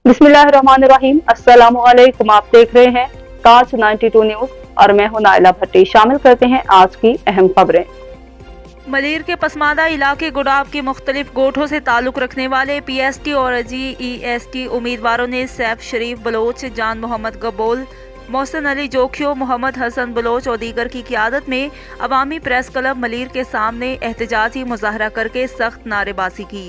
बिस्मिल्लाहिर्रहमानिर्रहीम। अस्सलामुअलैकुम। आप देख रहे हैं ताज 92 न्यूज और मैं हूं नाइला भट्टी। शामिल करते हैं आज की अहम खबरें। मलीर के पसमानदा इलाके गुडाब के मुख्तलिफ गोठों से ताल्लुक रखने वाले PST और GEST उम्मीदवारों ने सैफ शरीफ बलोच, जान मोहम्मद गबोल, मोहसिन अली जोखियो, मोहम्मद हसन बलोच और दीगर की क़ियादत में अवामी प्रेस क्लब मलीर के सामने एहतजाजी मुजाहरा करके सख्त नारेबाजी की।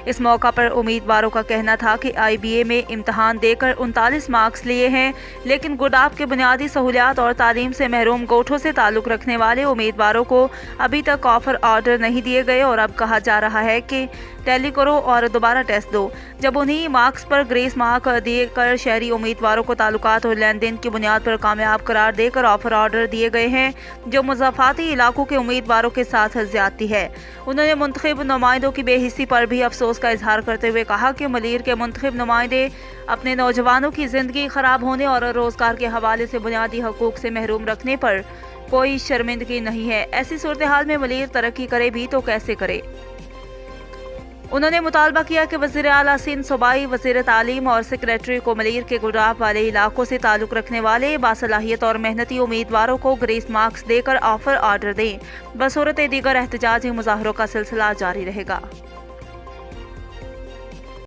इस मौका पर उम्मीदवारों का कहना था कि IBA में इम्तहान देकर 39 मार्क्स लिए हैं, लेकिन गुडाब के बुनियादी सहूलियात और तालीम से महरूम गोठों से ताल्लुक रखने वाले उम्मीदवारों को अभी तक ऑफर ऑर्डर नहीं दिए गए और अब कहा जा रहा है कि टैली करो और दोबारा टेस्ट दो। जब उन्हीं मार्क्स पर ग्रेस मार्क दिए कर शहरी उम्मीदवारों को ताल्लुकात और लेन देन की बुनियाद पर कामयाब करार देकर ऑफर ऑर्डर दिए गए हैं, जो मुज़ाफ़ाती इलाकों के उम्मीदवारों के साथ ज़्यादती है। उन्होंने मुंतखब नुमाइंदों की बेहिस्सी पर भी अफसोस का इजहार करते हुए कहा कि मलीर के मुंतखब नुमाइंदे अपने नौजवानों की ज़िंदगी ख़राब होने और रोज़गार के हवाले से बुनियादी हकूक़ से महरूम रखने पर कोई शर्मिंदगी नहीं है। ऐसी सूरत हाल में मलीर तरक्की करे भी तो कैसे करे। उन्होंने मुतालबा किया कि वज़ीर आला सिंध, सूबाई वज़ीर तालीम और सेक्रेटरी को मलीर के गुडाब वाले इलाकों से ताल्लुक़ रखने वाले बासलाहियत और मेहनती उम्मीदवारों को ग्रेस मार्क्स देकर ऑफर ऑर्डर दें। बसूरत दीगर एहतजाजी मुजाहरों का सिलसिला जारी रहेगा।